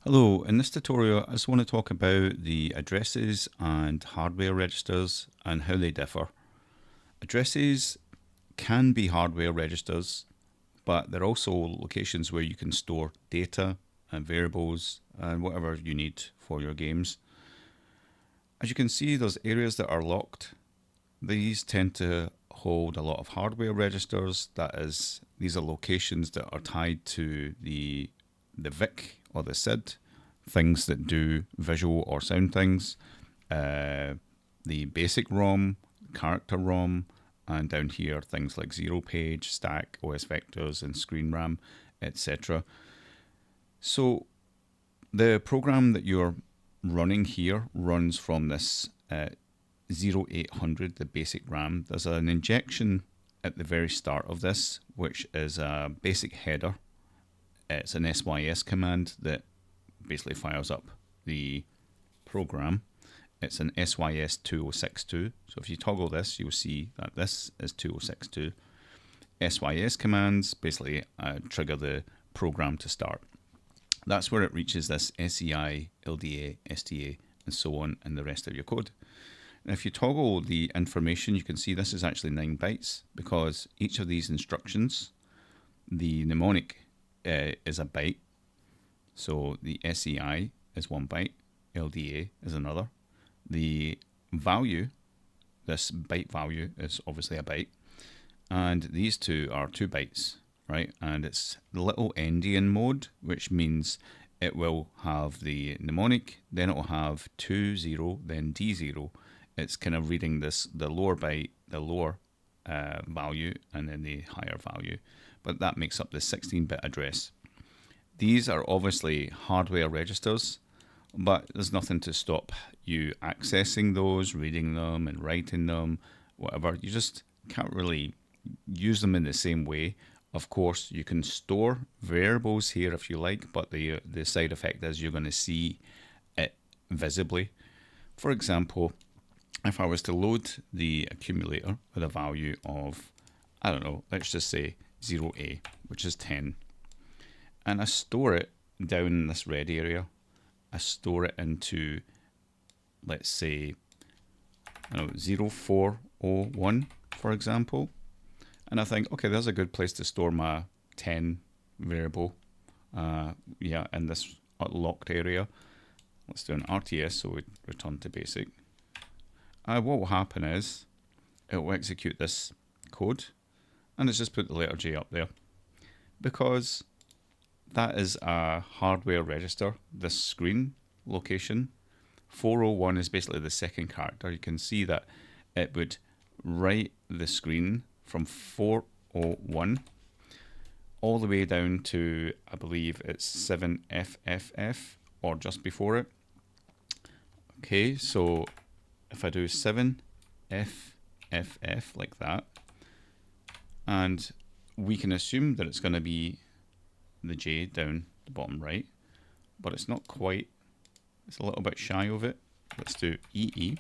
Hello, in this tutorial I just want to talk about the addresses and hardware registers and how they differ. Addresses can be hardware registers, but they're also locations where you can store data and variables and whatever you need for your games. As you can see, there's areas that are locked. These tend to hold a lot of hardware registers. That is, these are locations that are tied to the VIC or the SID, things that do visual or sound things, the basic ROM, character ROM, and down here things like zero page, stack, OS vectors, and screen RAM, etc. So the program that you're running here runs from this 0800, the basic RAM. There's an injection at the very start of this, which is a basic header. It's an SYS command that basically fires up the program. It's an SYS 2062. So if you toggle this, you'll see that this is 2062. SYS commands basically trigger the program to start. That's where it reaches this SEI, LDA, STA, and so on in the rest of your code. And if you toggle the information, you can see this is actually 9 bytes because each of these instructions, the mnemonic is a byte. So the SEI is 1 byte, LDA is another. The value, this byte value, is obviously a byte. And these two are 2 bytes, right? And it's the little endian mode, which means it will have the mnemonic, then it will have 2, 0, then D0. It's kind of reading this, the lower byte, the lower value, and then the higher value. But that makes up the 16-bit address. These are obviously hardware registers, but there's nothing to stop you accessing those, reading them and writing them, whatever. You just can't really use them in the same way. Of course, you can store variables here if you like, but the side effect is you're going to see it visibly. For example, if I was to load the accumulator with a value of, I don't know, let's just say 0A, which is 10, and I store it down in this red area, I store it into, let's say, 0401, for example, and I think, okay, there's a good place to store my 10 variable, in this locked area. Let's do an RTS, so we return to basic. What will happen is it will execute this code and it's just put the letter J up there because that is a hardware register. This screen location 401 is basically the second character. You can see that it would write the screen from 401 all the way down to, I believe it's 7FFF or just before it. Okay, so if I do 7FFF like that, and we can assume that it's going to be the J down the bottom right, but it's not quite. It's a little bit shy of it. Let's do EE.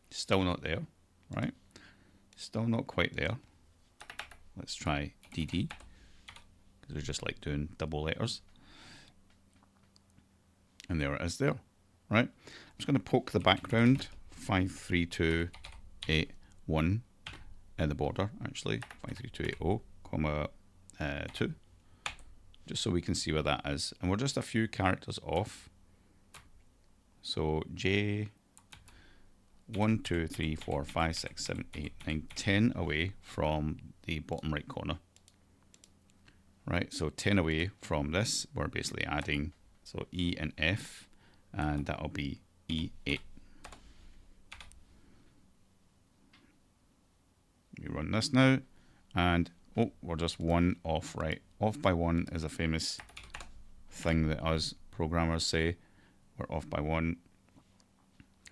Still not there, right? Still not quite there. Let's try DD, because we just like doing double letters. And there it is there, right? I'm just going to poke the background 53281 at the border, actually 53280, comma 2, just so we can see where that is. And we're just a few characters off. So J 1, 2, 3, 4, 5, 6, 7, 8, 9, 10 away from the bottom right corner. Right, so 10 away from this, we're basically adding, so E and F, and that'll be E8. We run this now, and oh, we're just 1 off, right? Off by 1 is a famous thing that us programmers say. We're off by 1.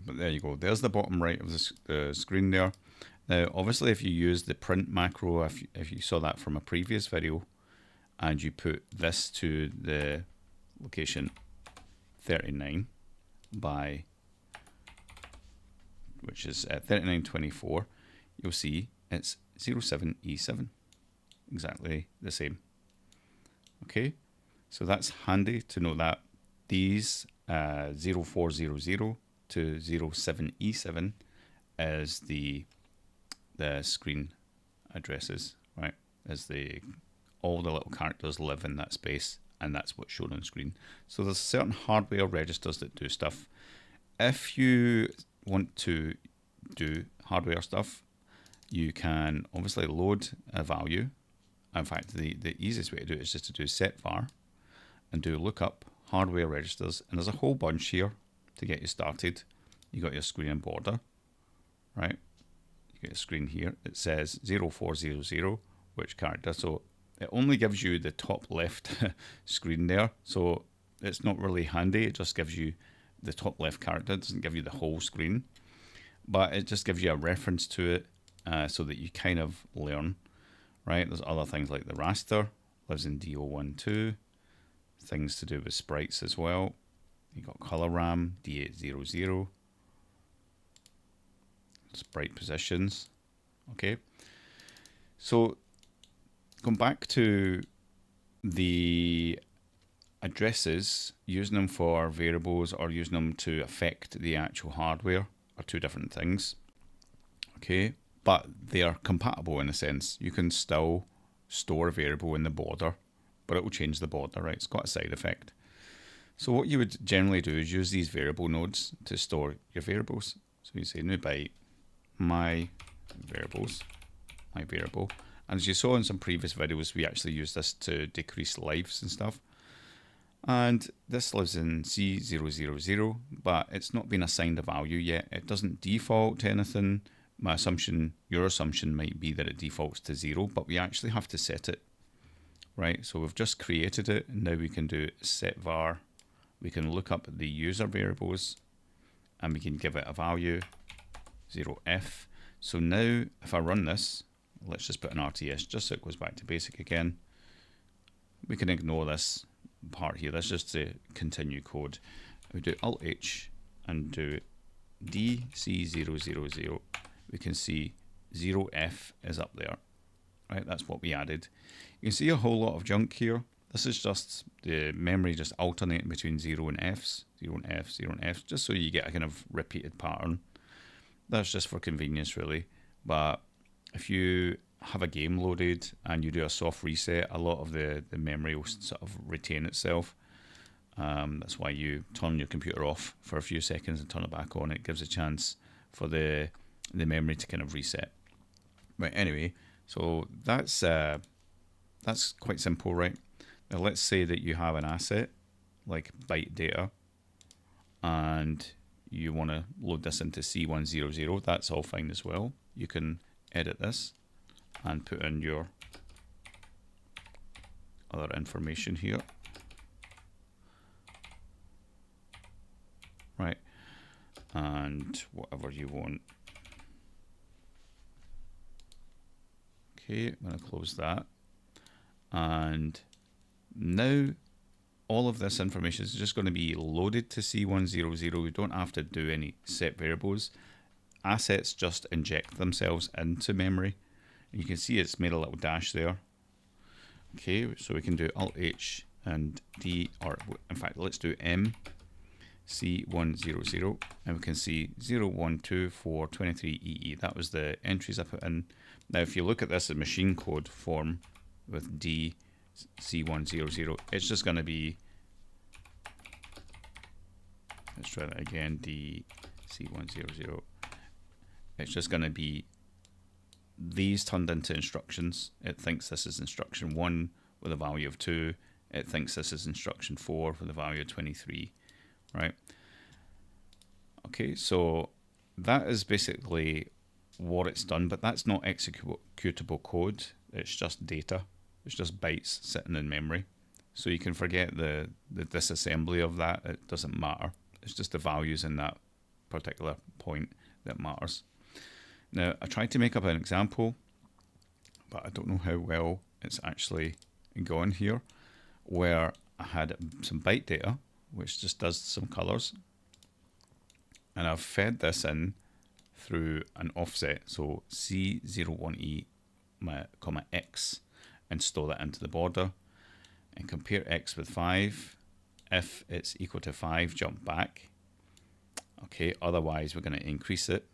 But there you go. There's the bottom right of the screen there. Now, obviously, if you use the print macro, if you saw that from a previous video, and you put this to the location 39 by, which is 3924, you'll see it's 07E7. exactly the same. Okay, so that's handy to know that these 0400 to 07E7 is the screen addresses, right? As all the little characters live in that space, and that's what's shown on screen. So there's certain hardware registers that do stuff. If you want to do hardware stuff, you can obviously load a value. In fact, the easiest way to do it is just to do set var and do lookup hardware registers, and there's a whole bunch here to get you started. You got your screen and border, right? You get a screen here. It says 0400, which character. So it only gives you the top left screen there. So it's not really handy. It just gives you the top left character. It doesn't give you the whole screen, but it just gives you a reference to it so that you kind of learn, right? There's other things like the raster lives in D012, things to do with sprites as well. You got color RAM, D800, sprite positions. Okay, so going back to the addresses, using them for variables or using them to affect the actual hardware are two different things. Okay, but they are compatible in a sense. You can still store a variable in the border, but it will change the border, right? It's got a side effect. So what you would generally do is use these variable nodes to store your variables. So you say new byte, my variables, my variable. And as you saw in some previous videos, we actually use this to decrease lives and stuff. And this lives in C000, but it's not been assigned a value yet. It doesn't default to anything. My assumption, your assumption might be that it defaults to 0, but we actually have to set it, right? So we've just created it, and now we can do set var. We can look up the user variables, and we can give it a value, 0f. So now, if I run this, let's just put an RTS just so it goes back to basic again. We can ignore this part here. That's just to continue code. We do Alt-H and do DC000. We can see 0f is up there, right? That's what we added. You can see a whole lot of junk here. This is just the memory just alternating between 0 and f's, 0 and f, 0 and f, just so you get a kind of repeated pattern. That's just for convenience, really. But if you have a game loaded and you do a soft reset, a lot of the memory will sort of retain itself. That's why you turn your computer off for a few seconds and turn it back on. It gives a chance for the memory to kind of reset. Right, anyway, so that's quite simple, right? Now let's say that you have an asset like byte data and you want to load this into C100. That's all fine as well. You can edit this and put in your other information here. Right, and whatever you want. Okay, I'm going to close that. And now all of this information is just going to be loaded to C100. We don't have to do any set variables. Assets just inject themselves into memory. And you can see it's made a little dash there. Okay, so we can do Alt-H and D, or in fact, let's do M, C100, and we can see 012423EE. That was the entries I put in. Now, if you look at this in machine code form with D, C100, it's just going to be, let's try that again, D, C100. It's just going to be these turned into instructions. It thinks this is instruction 1 with a value of 2. It thinks this is instruction 4 with a value of 23, right? Okay, so that is basically what it's done, but that's not executable code. It's just data. It's just bytes sitting in memory. So you can forget the disassembly of that. It doesn't matter. It's just the values in that particular point that matters. Now, I tried to make up an example, but I don't know how well it's actually gone here, where I had some byte data, which just does some colors, and I've fed this in through an offset, so C01E, X, install that into the border, and compare x with 5. If it's equal to 5, jump back. Okay, otherwise we're going to increase it.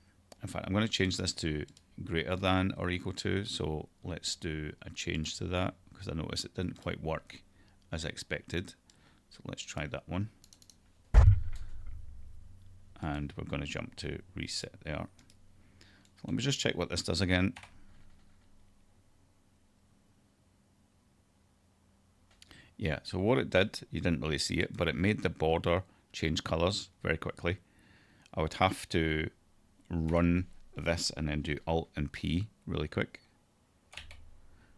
In fact, I'm going to change this to greater than or equal to, so let's do a change to that, because I noticed it didn't quite work as expected. So let's try that one. And we're going to jump to reset there. So let me just check what this does again. Yeah, so what it did, you didn't really see it, but it made the border change colors very quickly. I would have to run this and then do Alt and P really quick.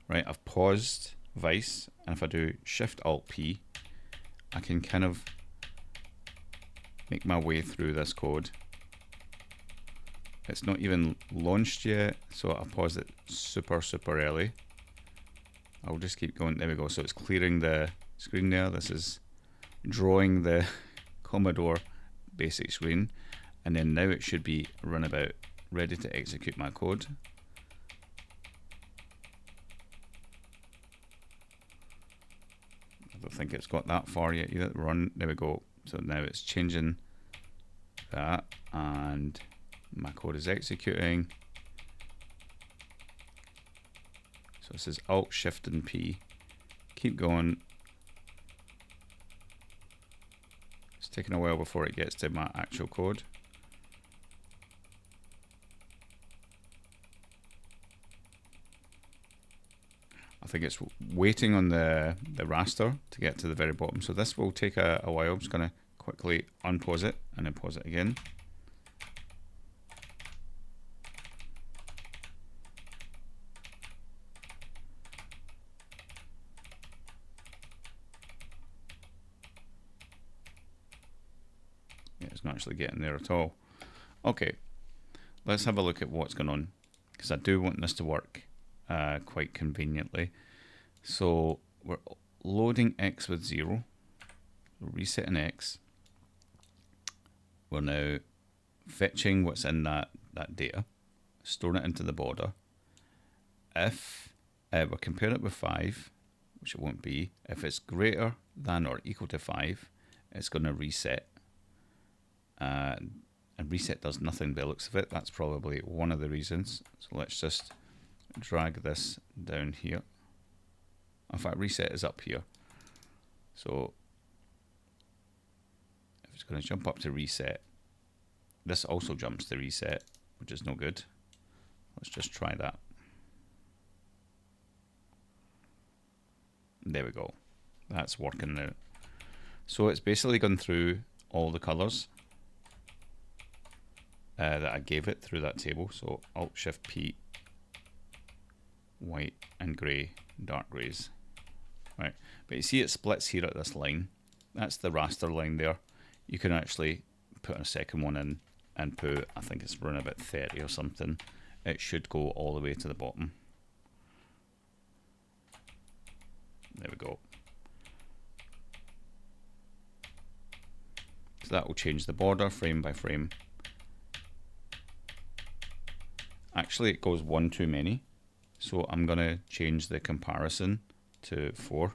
Right, I've paused Vice, and if I do Shift Alt P, I can kind of make my way through this code. It's not even launched yet, so I paused it super early. I'll just keep going. There we go. So it's clearing the screen there. This is drawing the Commodore basic screen, and then now it should be runabout, ready to execute my code. I don't think it's got that far yet either. Run. There we go. So now it's changing that, and my code is executing. So this is Alt, Shift, and P. Keep going. It's taking a while before it gets to my actual code. I think it's waiting on the raster to get to the very bottom. So this will take a while. I'm just going to quickly unpause it and then pause it again. Yeah, it's not actually getting there at all. Okay, let's have a look at what's going on, because I do want this to work quite conveniently. So we're loading X with 0, resetting X. We're now fetching what's in that data, storing it into the border. If we're comparing it with 5, which it won't be, if it's greater than or equal to 5, it's going to reset. And reset does nothing by the looks of it. That's probably one of the reasons. So let's just drag this down here. In fact, reset is up here. So if it's going to jump up to reset, this also jumps to reset, which is no good. Let's just try that. There we go. That's working now. So it's basically gone through all the colors that I gave it through that table. So Alt Shift P, white and grey, dark greys. Right, but you see it splits here at this line. That's the raster line there. You can actually put a second one in and put, I think it's around about 30 or something. It should go all the way to the bottom. There we go. So that will change the border frame by frame. Actually, it goes one too many. So I'm going to change the comparison to 4.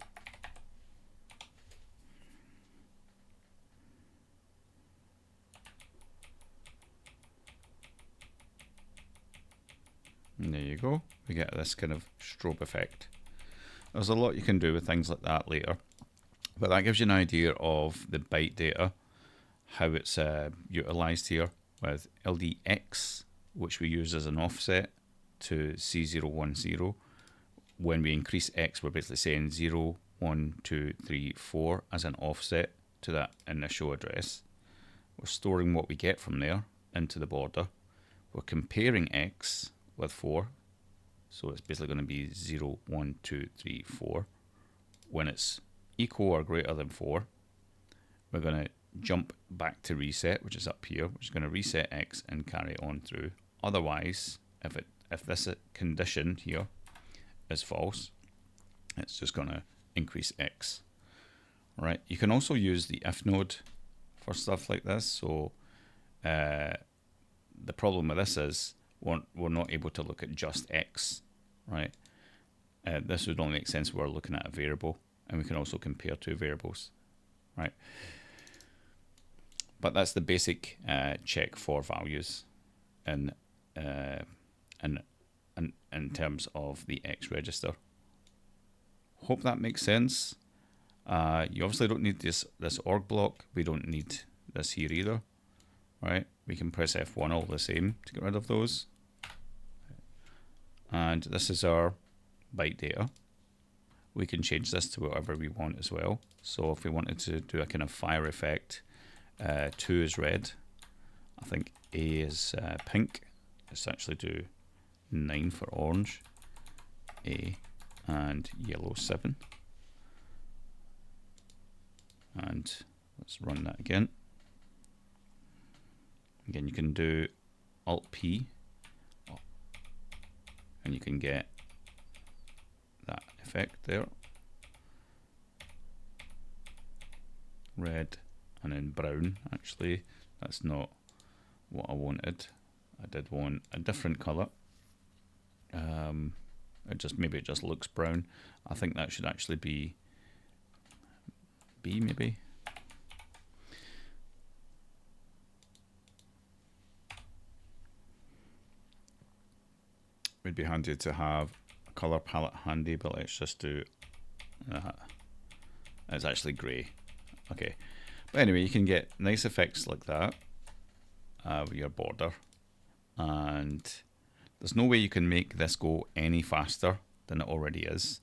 And there you go. We get this kind of strobe effect. There's a lot you can do with things like that later, but that gives you an idea of the byte data, how it's utilized here with LDX, which we use as an offset to C010. When we increase X, we're basically saying 0, 1, 2, 3, 4 as an offset to that initial address. We're storing what we get from there into the border. We're comparing X with 4. So it's basically going to be 0, 1, 2, 3, 4. When it's equal or greater than 4, we're going to jump back to reset, which is up here, which is going to reset X and carry it on through. Otherwise, if this condition here is false, it's just going to increase X. Right. You can also use the if node for stuff like this. So the problem with this is we're not able to look at just X, right? this would only make sense if we're looking at a variable, and we can also compare two variables, right? But that's the basic check for values in terms of the X register. Hope that makes sense. You obviously don't need this org block. We don't need this here either, right? We can press F1 all the same to get rid of those. And this is our byte data. We can change this to whatever we want as well. So if we wanted to do a kind of fire effect, 2 is red, I think A is pink. Let's actually do 9 for orange, A, and yellow 7. And let's run that again. Again, you can do Alt P, and you can get that effect there. Red and then brown. Actually, that's not what I wanted. I did want a different color. Maybe it just looks brown. I think that should actually be B, maybe. Would be handy to have a color palette handy, but let's just do it's actually grey. Okay, but anyway, you can get nice effects like that with your border, and there's no way you can make this go any faster than it already is.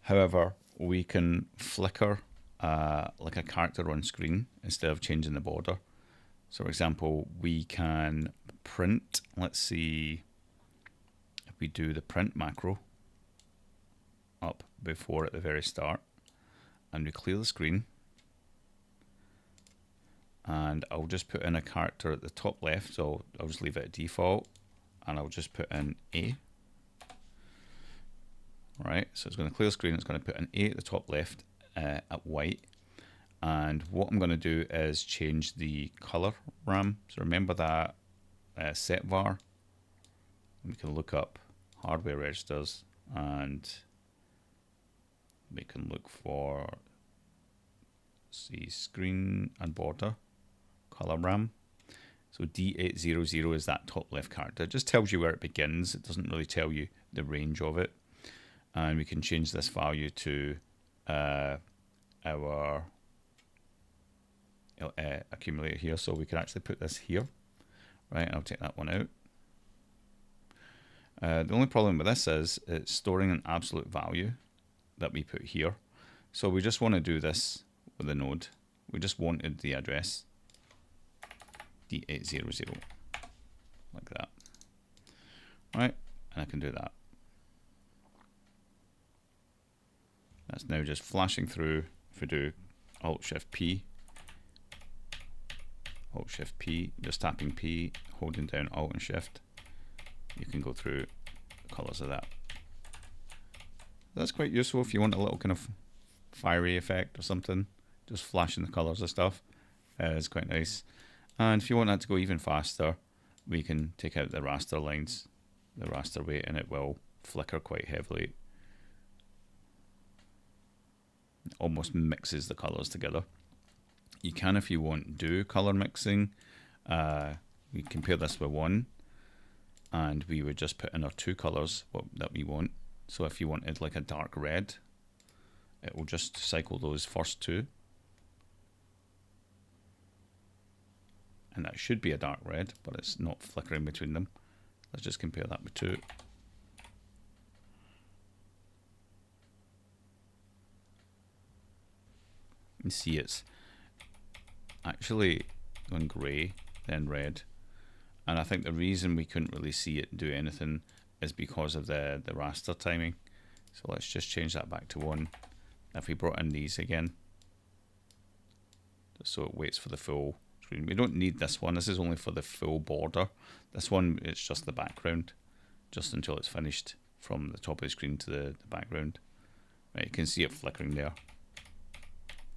However, we can flicker like a character on screen instead of changing the border. So for example, we can print, let's see, we do the print macro up before at the very start, and we clear the screen, and I'll just put in a character at the top left, so I'll just leave it at default, and I'll just put in A. Right, so it's going to clear the screen, it's going to put an A at the top left at white, and what I'm going to do is change the color RAM. So remember that set var, we can look up hardware registers, and we can look for screen and border color RAM. So D800 is that top left character. It just tells you where it begins. It doesn't really tell you the range of it. And we can change this value to our accumulator here. So we can actually put this here, right? I'll take that one out. The only problem with this is it's storing an absolute value that we put here. So we just want to do this with a node. We just wanted the address D800 like that, right? And I can do that. That's now just flashing through. If we do Alt-Shift-P, Alt-Shift-P, just tapping P, holding down Alt and Shift, you can go through the colors of that. That's quite useful if you want a little kind of fiery effect or something, just flashing the colors of stuff. It's quite nice. And if you want that to go even faster, we can take out the raster lines, the raster weight, and it will flicker quite heavily. It almost mixes the colors together. You can, if you want, do color mixing. We compare this with 1, and we would just put in our 2 colors that we want. So if you wanted like a dark red, it will just cycle those first 2. And that should be a dark red, but it's not flickering between them. Let's just compare that with 2. You see it's actually going grey, then red. And I think the reason we couldn't really see it do anything is because of the raster timing. So let's just change that back to 1. If we brought in these again, just so it waits for the full screen. We don't need this one. This is only for the full border. This one, it's just the background, just until it's finished from the top of the screen to the background. Right, you can see it flickering there.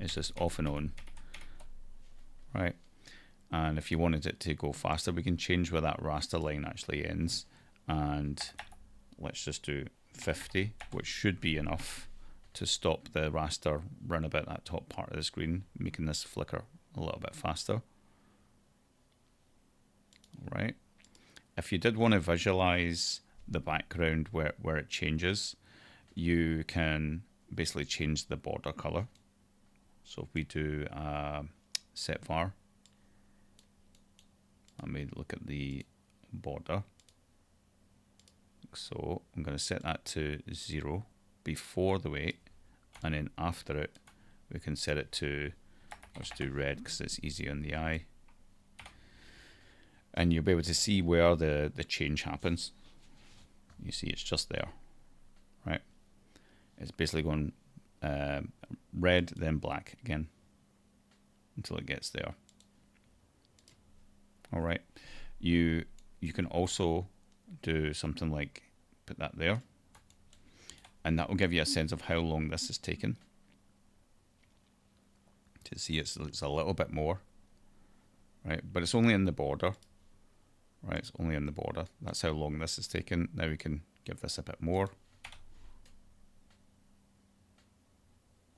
It's just off and on. Right. And if you wanted it to go faster, we can change where that raster line actually ends. And let's just do 50, which should be enough to stop the raster run about that top part of the screen, making this flicker a little bit faster. Right. If you did want to visualize the background where it changes, you can basically change the border color. So if we do set var, let me look at the border. So I'm going to set that to 0 before the weight, and then after it we can set it to, let's do red because it's easy on the eye, and you'll be able to see where the change happens. You see it's just there, right? It's basically going red then black again until it gets there. All right, you can also do something like put that there, and that will give you a sense of how long this is taken. To see it's a little bit more, right? But it's only in the border, right? It's only in the border. That's how long this is taken. Now we can give this a bit more.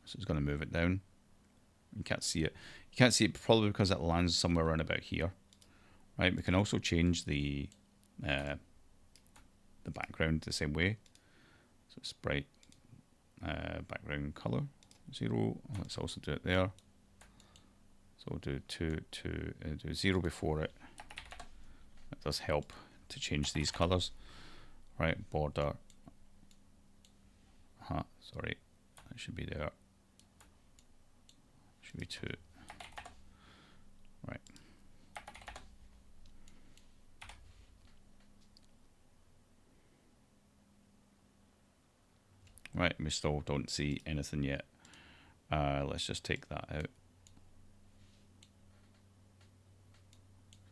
So it's going to move it down. You can't see it. You can't see it probably because it lands somewhere around about here, right? We can also change the background the same way. So sprite background color 0. Let's also do it there. So we'll do do 0 before it. That does help to change these colors, right? Border. Sorry, that should be there. Should be 2. Right. Right, we still don't see anything yet. Let's just take that out.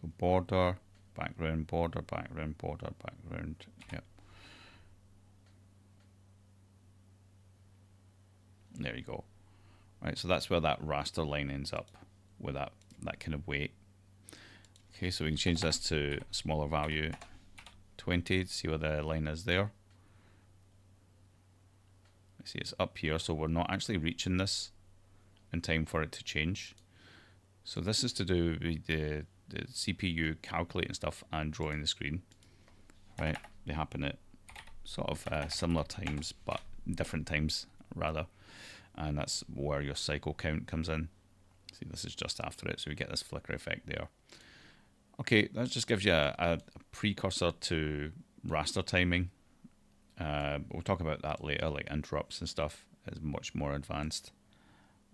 So border, background, border, background, border, background. Yep. There you go. Right, so that's where that raster line ends up with that kind of weight. Okay, so we can change this to a smaller value, 20, to see where the line is there. See, it's up here, so we're not actually reaching this in time for it to change. So this is to do with the CPU calculating stuff and drawing the screen, right? They happen at sort of similar times, but different times rather, and that's where your cycle count comes in. See, this is just after it, so we get this flicker effect there. Okay, that just gives you a precursor to raster timing. We'll talk about that later, like interrupts and stuff is much more advanced.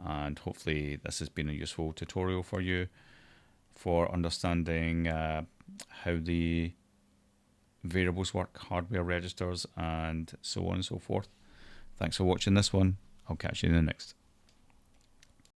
And hopefully this has been a useful tutorial for you for understanding how the variables work, hardware registers, and so on and so forth. Thanks for watching this one. I'll catch you in the next.